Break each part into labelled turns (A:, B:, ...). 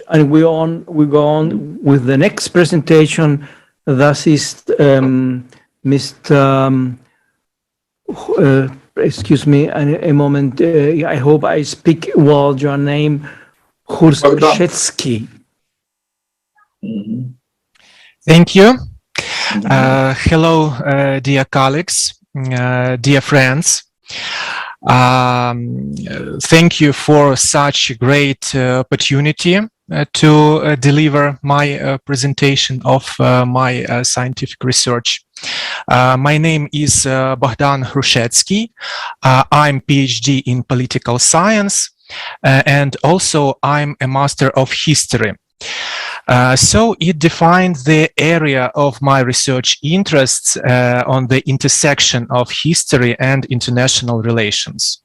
A: and we go on with the next presentation. That is Mr. Excuse me a moment. I hope I speak well your name, Hrushetskyi.
B: Thank you. Hello, dear colleagues, dear friends. Thank you for such a great opportunity to deliver my presentation of my scientific research. My name is Bohdan Hrushetskyi. I'm PhD in political science, and also I'm a Master of History. So it defines the area of my research interests on the intersection of history and international relations.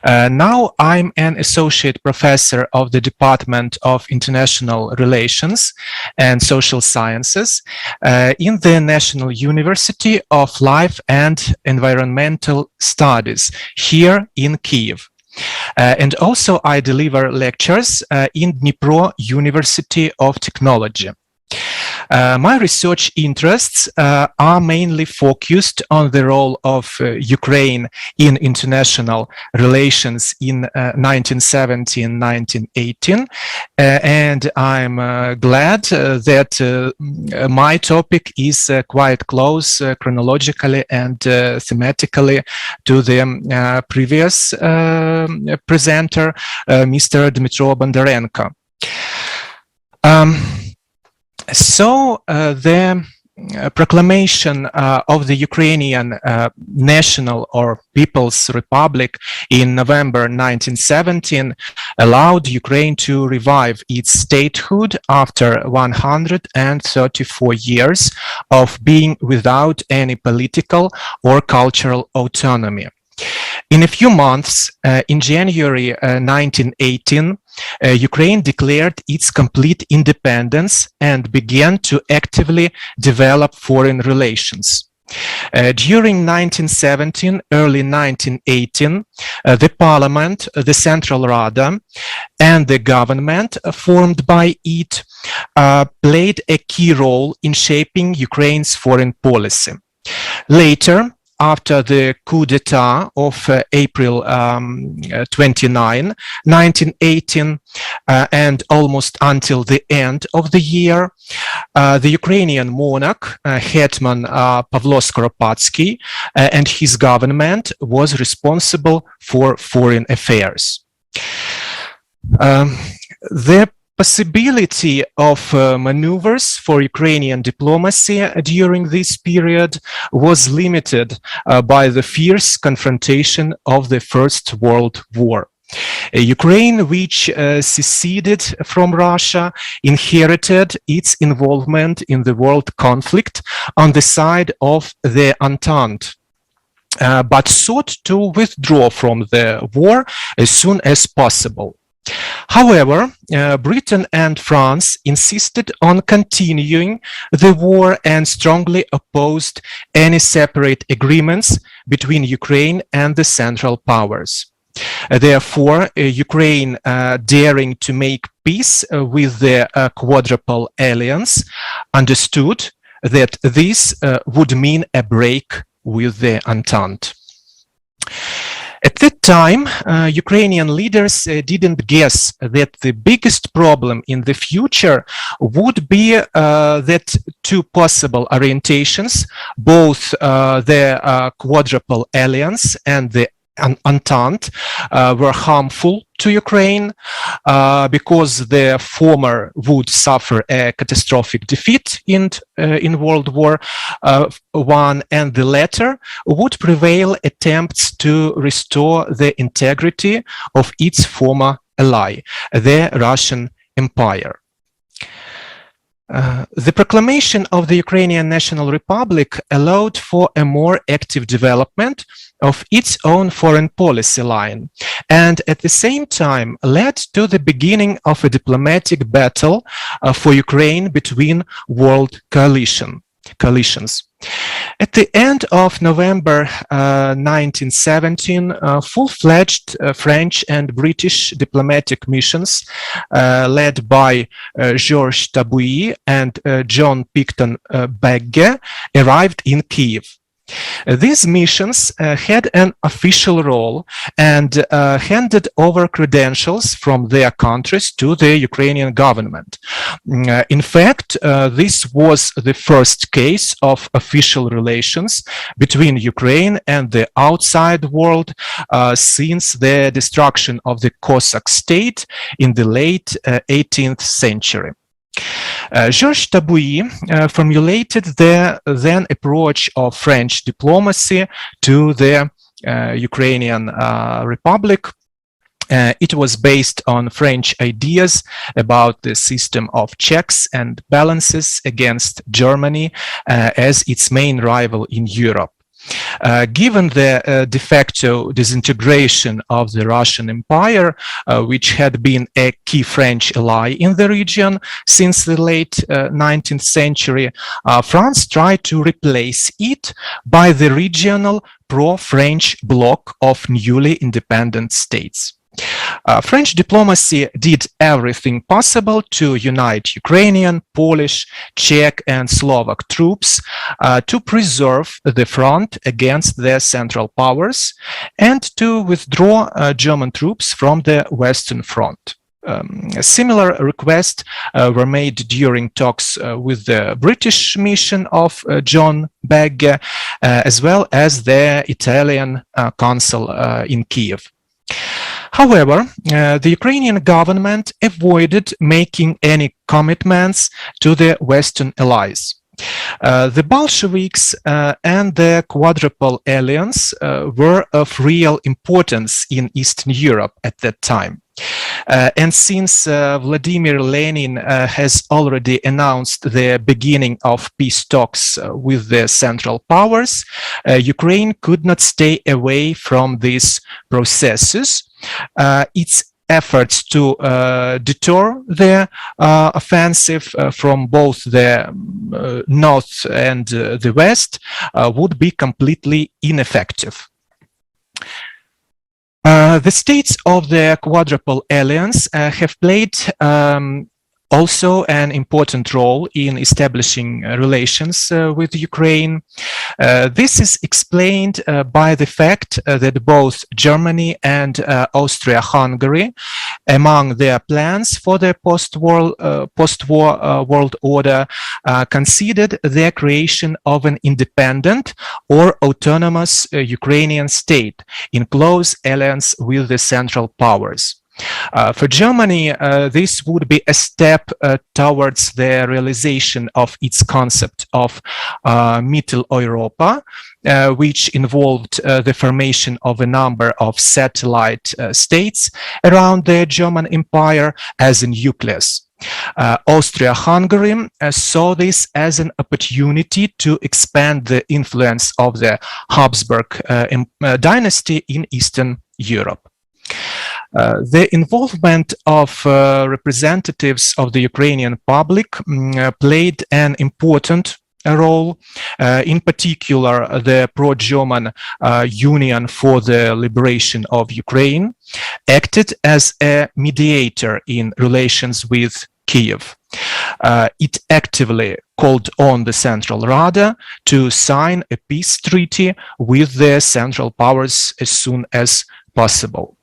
B: Now I'm an associate professor of the Department of International Relations and Social Sciences in the National University of Life and Environmental Studies here in Kyiv. And also I deliver lectures in Dnipro University of Technology. My research interests are mainly focused on the role of Ukraine in international relations in 1917 and 1918, and I'm glad that my topic is quite close chronologically and thematically to the previous presenter, Mr. Dmytro Bondarenko. So the proclamation of the Ukrainian National or People's Republic in November 1917 allowed Ukraine to revive its statehood after 134 years of being without any political or cultural autonomy. In a few months, in January 1918, Ukraine declared its complete independence and began to actively develop foreign relations. During 1917, early 1918, the parliament, the Central Rada, and the government formed by it played a key role in shaping Ukraine's foreign policy. Later, after the coup d'etat of April 29, 1918, and almost until the end of the year, the Ukrainian monarch, Hetman Pavlo Skoropadsky, and his government was responsible for foreign affairs. The possibility of maneuvers for Ukrainian diplomacy during this period was limited by the fierce confrontation of the First World War. Ukraine, which seceded from Russia, inherited its involvement in the world conflict on the side of the Entente, but sought to withdraw from the war as soon as possible. However, Britain and France insisted on continuing the war and strongly opposed any separate agreements between Ukraine and the Central Powers. Therefore, Ukraine, daring to make peace with the Quadruple Alliance, understood that this would mean a break with the Entente. At that time, Ukrainian leaders didn't guess that the biggest problem in the future would be that two possible orientations, both the Quadruple Alliance and the Entente, were harmful to Ukraine because the former would suffer a catastrophic defeat in World War I, and the latter would prevail attempts to restore the integrity of its former ally, the Russian Empire. The proclamation of the Ukrainian National Republic allowed for a more active development of its own foreign policy line, and at the same time led to the beginning of a diplomatic battle for Ukraine between world coalition. coalitions. At the end of November 1917, full-fledged French and British diplomatic missions led by Georges Tabouy and John Picton Begge arrived in Kiev. These missions had an official role and handed over credentials from their countries to the Ukrainian government. In fact, this was the first case of official relations between Ukraine and the outside world since the destruction of the Cossack state in the late 18th century. Georges Tabouy formulated the then approach of French diplomacy to the Ukrainian Republic. It was based on French ideas about the system of checks and balances against Germany as its main rival in Europe. Given the de facto disintegration of the Russian Empire, which had been a key French ally in the region since the late 19th century, France tried to replace it by the regional pro-French bloc of newly independent states. French diplomacy did everything possible to unite Ukrainian, Polish, Czech, and Slovak troops to preserve the front against the Central Powers and to withdraw German troops from the Western Front. Similar requests were made during talks with the British mission of John Begge, as well as the Italian consul in Kiev. However, the Ukrainian government avoided making any commitments to the Western allies. The Bolsheviks and the Quadruple Alliance were of real importance in Eastern Europe at that time. And since Vladimir Lenin has already announced the beginning of peace talks with the Central Powers, Ukraine could not stay away from these processes. Its efforts to deter the offensive from both the North and the West would be completely ineffective. The states of the Quadruple Alliance have played also an important role in establishing relations with Ukraine. This is explained by the fact that both Germany and Austria-Hungary, among their plans for the post-war world order, considered the creation of an independent or autonomous Ukrainian state in close alliance with the Central Powers. For Germany, this would be a step towards the realization of its concept of Mitteleuropa, which involved the formation of a number of satellite states around the German Empire as a nucleus. Austria-Hungary saw this as an opportunity to expand the influence of the Habsburg dynasty in Eastern Europe. The involvement of representatives of the Ukrainian public played an important role. In particular, the pro-German Union for the Liberation of Ukraine acted as a mediator in relations with Kiev. It actively called on the Central Rada to sign a peace treaty with the Central Powers as soon as possible.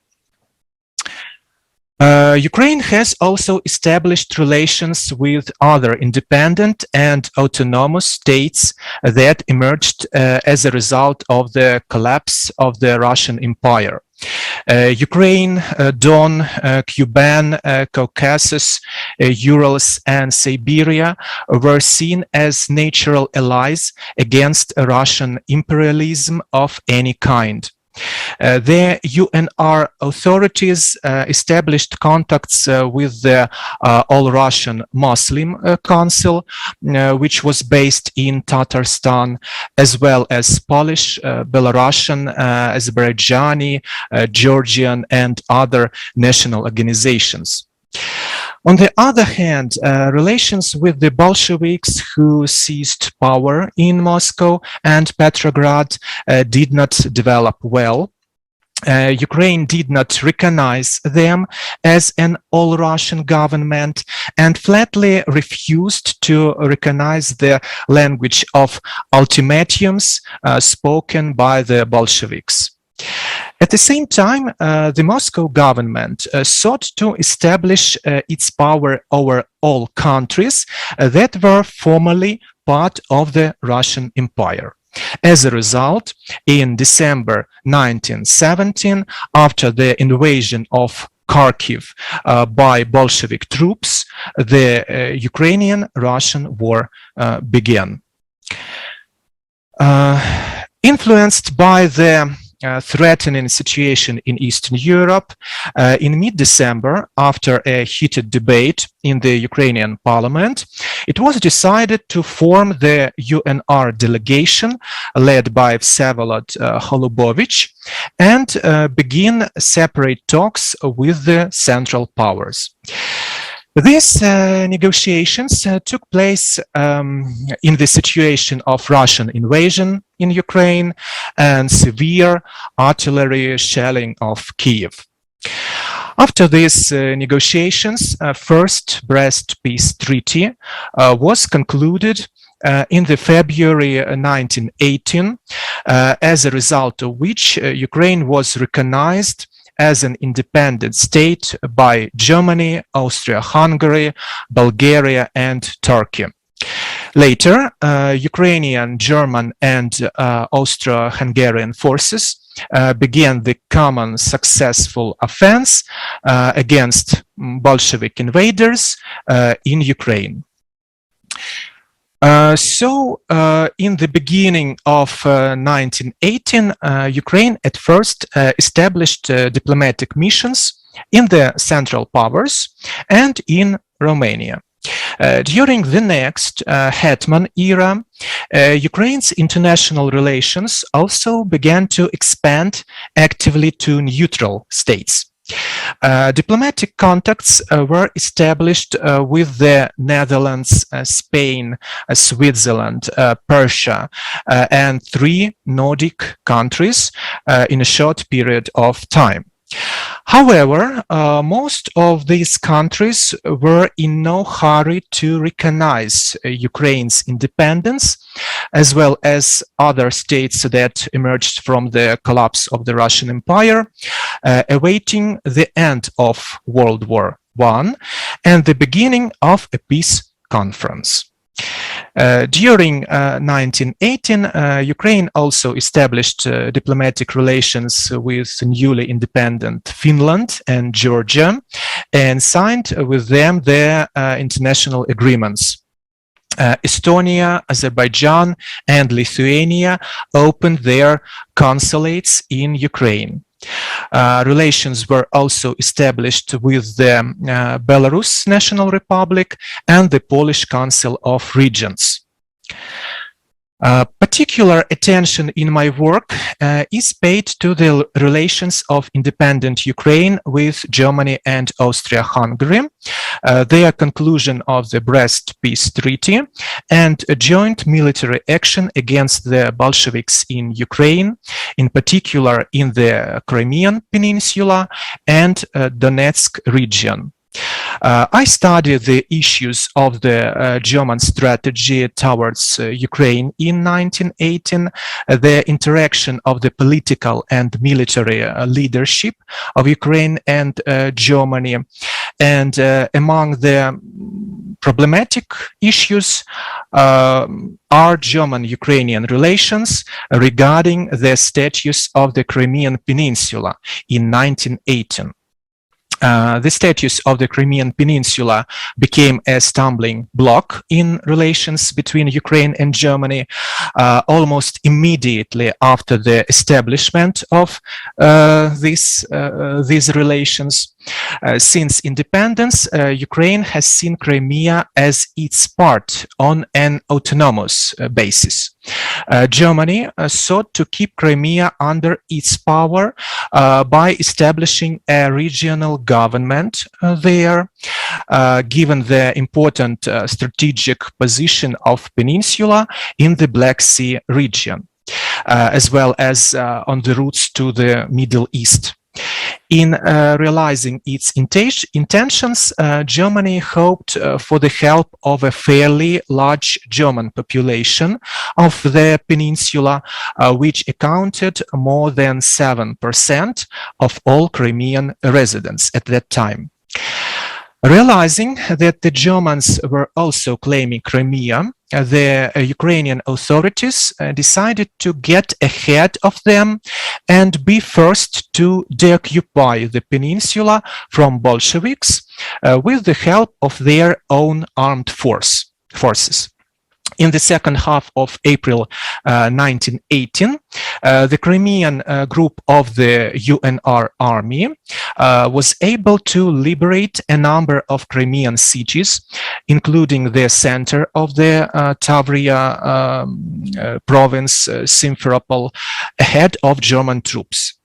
B: Ukraine has also established relations with other independent and autonomous states that emerged as a result of the collapse of the Russian Empire. Ukraine, Don, Kuban, Caucasus, Urals, and Siberia were seen as natural allies against Russian imperialism of any kind. The UNR authorities established contacts with the All-Russian Muslim Council, which was based in Tatarstan, as well as Polish, Belarusian, Azerbaijani, Georgian, and other national organizations. On the other hand, relations with the Bolsheviks who seized power in Moscow and Petrograd did not develop well. Ukraine did not recognize them as an all-Russian government and flatly refused to recognize the language of ultimatums spoken by the Bolsheviks. At the same time, the Moscow government sought to establish its power over all countries that were formerly part of the Russian Empire. As a result, in December 1917, after the invasion of Kharkiv by Bolshevik troops, the Ukrainian-Russian War began. Influenced by the threatening situation in Eastern Europe, in mid-December, after a heated debate in the Ukrainian parliament, it was decided to form the UNR delegation led by Vsevolod Holubovich and begin separate talks with the Central Powers. These negotiations took place in the situation of Russian invasion in Ukraine and severe artillery shelling of Kiev. After these negotiations, first Brest Peace Treaty was concluded in the February 1918, as a result of which Ukraine was recognized as an independent state by Germany, Austria-Hungary, Bulgaria, and Turkey. Later, Ukrainian, German, and Austro-Hungarian forces began the common successful offense against Bolshevik invaders in Ukraine. In the beginning of 1918, Ukraine at first established diplomatic missions in the Central Powers and in Romania. During the next Hetman era, Ukraine's international relations also began to expand actively to neutral states. Diplomatic contacts were established with the Netherlands, Spain, Switzerland, Persia, and 3 Nordic countries in a short period of time. However, most of these countries were in no hurry to recognize Ukraine's independence, as well as other states that emerged from the collapse of the Russian Empire, awaiting the end of World War I and the beginning of a peace conference. During 1918, Ukraine also established diplomatic relations with newly independent Finland and Georgia and signed with them their international agreements. Estonia, Azerbaijan, and Lithuania opened their consulates in Ukraine. Relations were also established with the Belarus National Republic and the Polish Council of Regions. Particular attention in my work is paid to the relations of independent Ukraine with Germany and Austria-Hungary, their conclusion of the Brest Peace Treaty, and a joint military action against the Bolsheviks in Ukraine, in particular in the Crimean Peninsula and Donetsk region. I studied the issues of the German strategy towards Ukraine in 1918, the interaction of the political and military leadership of Ukraine and Germany, and among the problematic issues are German-Ukrainian relations regarding the status of the Crimean Peninsula in 1918. The status of the Crimean Peninsula became a stumbling block in relations between Ukraine and Germany almost immediately after the establishment of these relations. Since independence, Ukraine has seen Crimea as its part on an autonomous basis. Germany sought to keep Crimea under its power by establishing a regional government there, given the important strategic position of peninsula in the Black Sea region, as well as on the routes to the Middle East. In realizing its intentions, Germany hoped for the help of a fairly large German population of the peninsula, which accounted more than 7% of all Crimean residents at that time. Realizing that the Germans were also claiming Crimea, the Ukrainian authorities decided to get ahead of them and be first to deoccupy the peninsula from Bolsheviks with the help of their own armed forces. In the second half of April 1918, the Crimean group of the UNR army was able to liberate a number of Crimean cities, including the center of the Tavria province, Simferopol, ahead of German troops.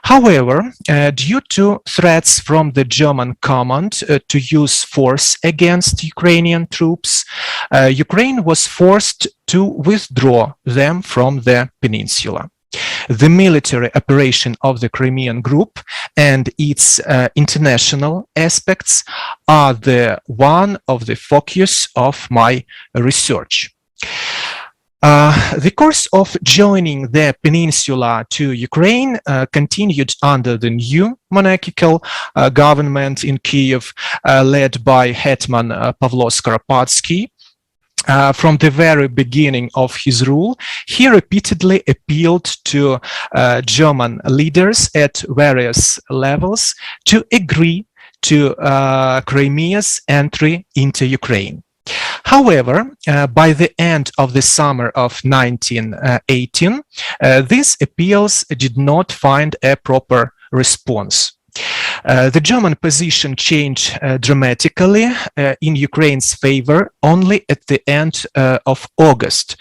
B: However, due to threats from the German command to use force against Ukrainian troops, Ukraine was forced to withdraw them from the peninsula. The military operation of the Crimean group and its international aspects are one of the focus of my research. The course of joining the peninsula to Ukraine continued under the new monarchical government in Kiev, led by Hetman Pavlo Skoropadsky. From the very beginning of his rule, he repeatedly appealed to German leaders at various levels to agree to Crimea's entry into Ukraine. However, by the end of the summer of 1918, these appeals did not find a proper response. The German position changed dramatically in Ukraine's favor only at the end of August,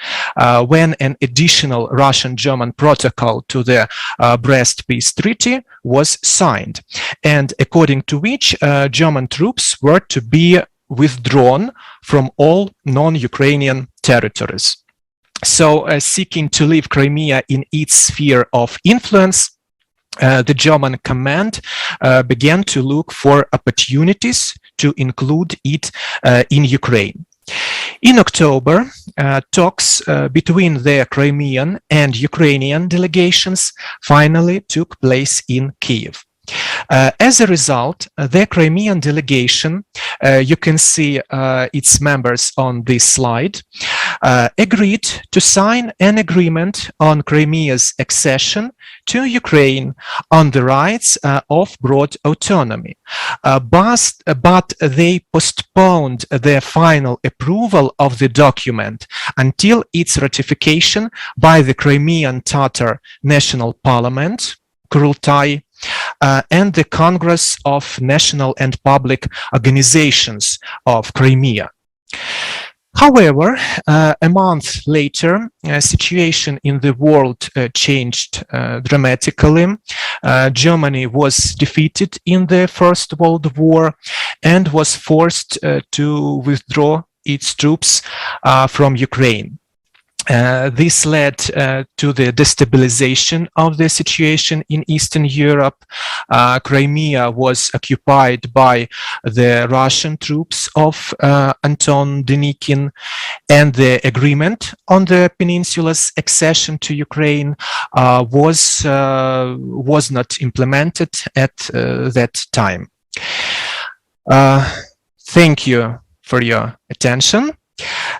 B: when an additional Russian-German protocol to the Brest Peace Treaty was signed, and according to which German troops were to be withdrawn from all non-Ukrainian territories. So, seeking to leave Crimea in its sphere of influence, the German command began to look for opportunities to include it in Ukraine. In October, talks between the Crimean and Ukrainian delegations finally took place in Kiev. As a result, the Crimean delegation, you can see its members on this slide, agreed to sign an agreement on Crimea's accession to Ukraine on the rights of broad autonomy, but they postponed the final approval of the document until its ratification by the Crimean Tatar National Parliament, Kurultai, and the Congress of National and Public Organizations of Crimea. However, a month later, situation in the world changed dramatically. Germany was defeated in the First World War and was forced to withdraw its troops from Ukraine. This led to the destabilization of the situation in Eastern Europe. Crimea was occupied by the Russian troops of Anton Denikin, and the agreement on the peninsula's accession to Ukraine was not implemented at that time. Thank you for your attention.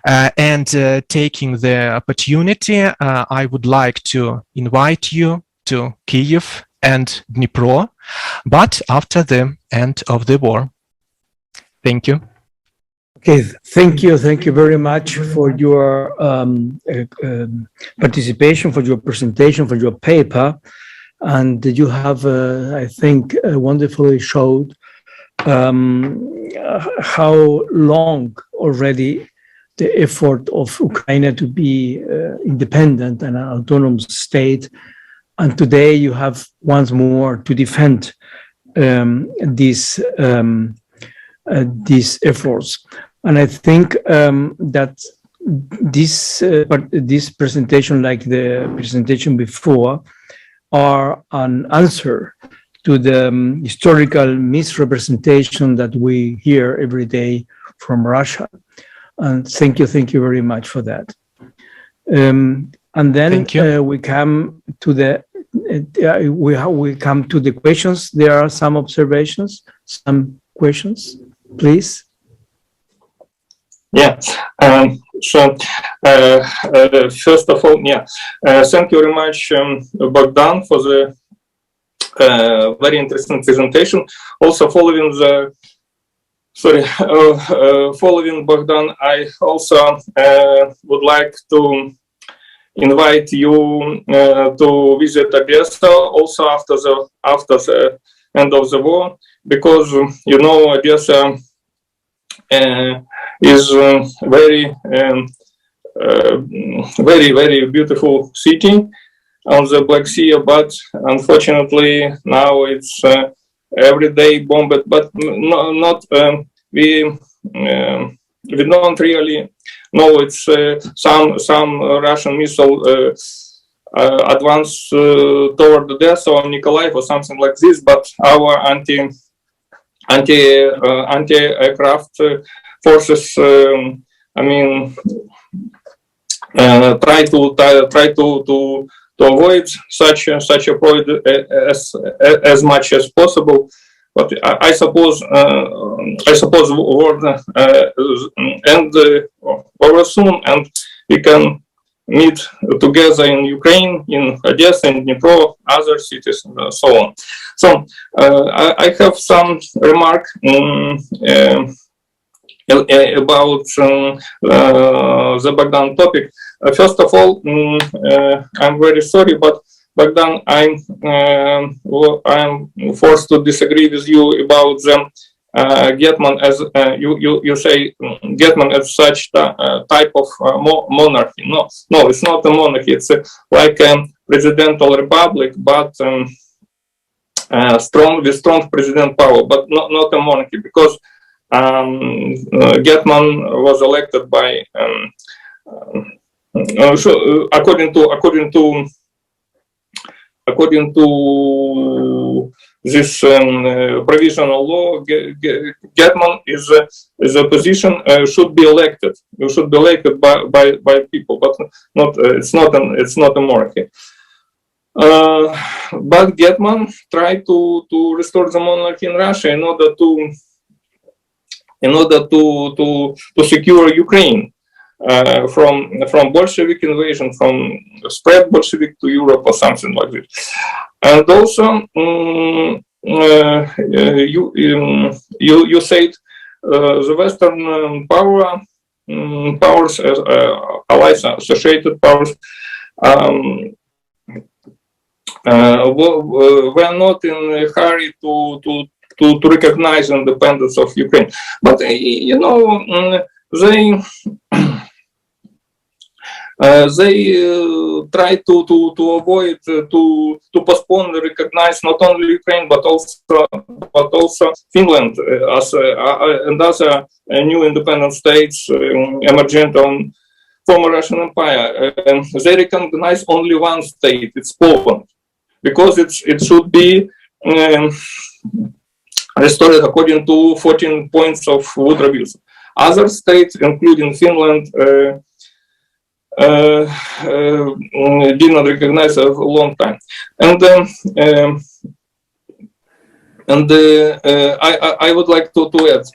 B: And taking the opportunity, I would like to invite you to Kyiv and Dnipro, but after the end of the war. Thank you.
A: Okay, thank you very much for your participation, for your presentation, for your paper. and you have, I think, wonderfully showed how long already the effort of Ukraine to be independent and an autonomous state, and today you have once more to defend these efforts. And I think that this presentation, like the presentation before, are an answer to the historical misrepresentation that we hear every day from Russia. And thank you very much for that. And then we come to the we come to the questions. There are some observations, some questions, please.
C: Yeah. So first of all, yeah, thank you very much, Bogdan, for the very interesting presentation. Also, following the following Bogdan, I also would like to invite you to visit Odessa also after the end of the war, because you know Odessa is very beautiful city on the Black Sea, but unfortunately now it's every day bombed. But we don't really know. It's some Russian missile advance toward Odessa or Nikolaev or something like this. But our anti-aircraft forces, I mean, try to avoid such a point as much as possible. But I suppose war end over soon, and we can meet together in Ukraine, in Odessa, in Dnipro, other cities, and so on. So I have some remark about the Bogdan topic. First of all, I'm very sorry, but Bogdan, I'm forced to disagree with you about the Getman, as you say Getman as such type of monarchy. No, it's not a monarchy. It's like a presidential republic, but strong president power, but not a monarchy, because Getman was elected by according to this provisional law, Getman is a position should be elected. You should be elected by people, but not. It's not a monarchy. But Getman tried to restore the monarchy in Russia in order to secure Ukraine from Bolshevik invasion, from spread Bolshevik to Europe or something like this. And also, you said the Western powers, allies, associated powers, were not in a hurry to recognize independence of Ukraine. But you know, they try to avoid to postpone recognize not only Ukraine but also Finland as and other new independent states emergent on former Russian Empire. They recognize only one state, it's Poland, because it should be restored according to 14 points of Woodrow Wilson. Other states, including Finland, did not recognize a long time. And I would like to add,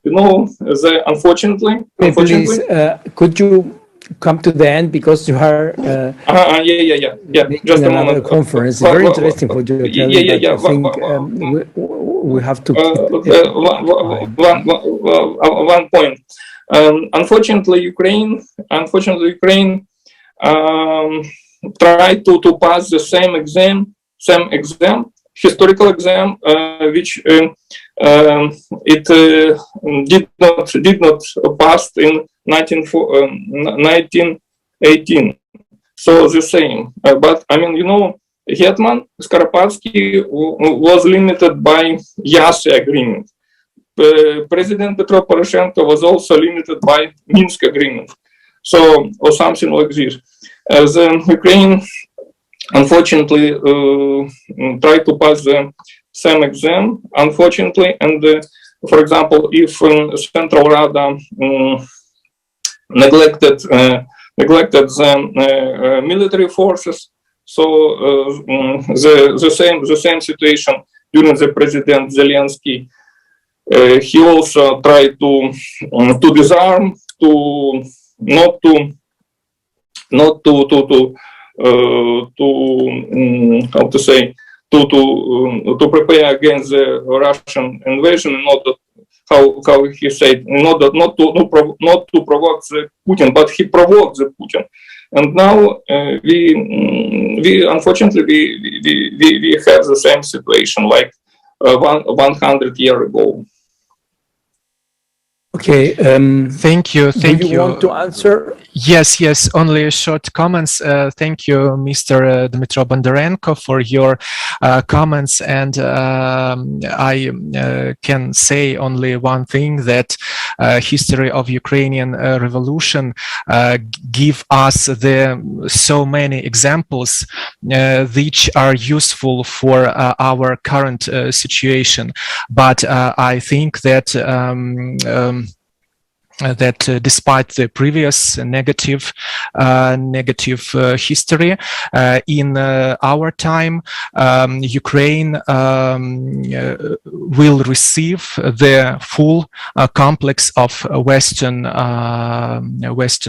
C: you know, unfortunately,
A: please, could you come to the end, because you are
C: yeah. Just a moment.
A: Conference. It's very interesting for you.
C: Yeah.
A: I think we have to
C: one point. Unfortunately, Ukraine tried to pass the same exam same exam, historical exam, which it did not pass in 1918. So the same, but I mean, you know, Hetman Skoropadsky was limited by Yasi agreement. President Petro Poroshenko was also limited by Minsk agreement. So, or something like this. The Ukraine, unfortunately, tried to pass the same exam, unfortunately, and for example, if Central Rada neglected the military forces, so the same situation during the President Zelensky. He also tried to disarm, to prepare against the Russian invasion, in order, how he said, in order not to provoke the Putin, but he provoked the Putin. And now we unfortunately we have the same situation like 100 years ago.
A: Okay.
B: Thank you. Thank
A: do you want to answer?
B: Yes, only short comments. Thank you, Mr. Dmytro Bondarenko, for your comments. And I can say only one thing, that history of Ukrainian revolution give us so many examples which are useful for our current situation. But I think that despite the previous negative history, in our time, Ukraine will receive the full complex of Western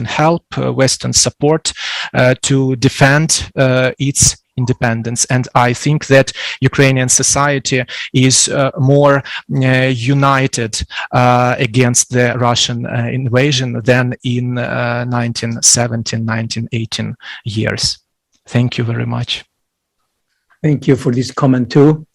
B: help, Western support to defend its independence. And I think that Ukrainian society is more united against the Russian invasion than in 1917, 1918 years. Thank you very much.
A: Thank you for this comment too.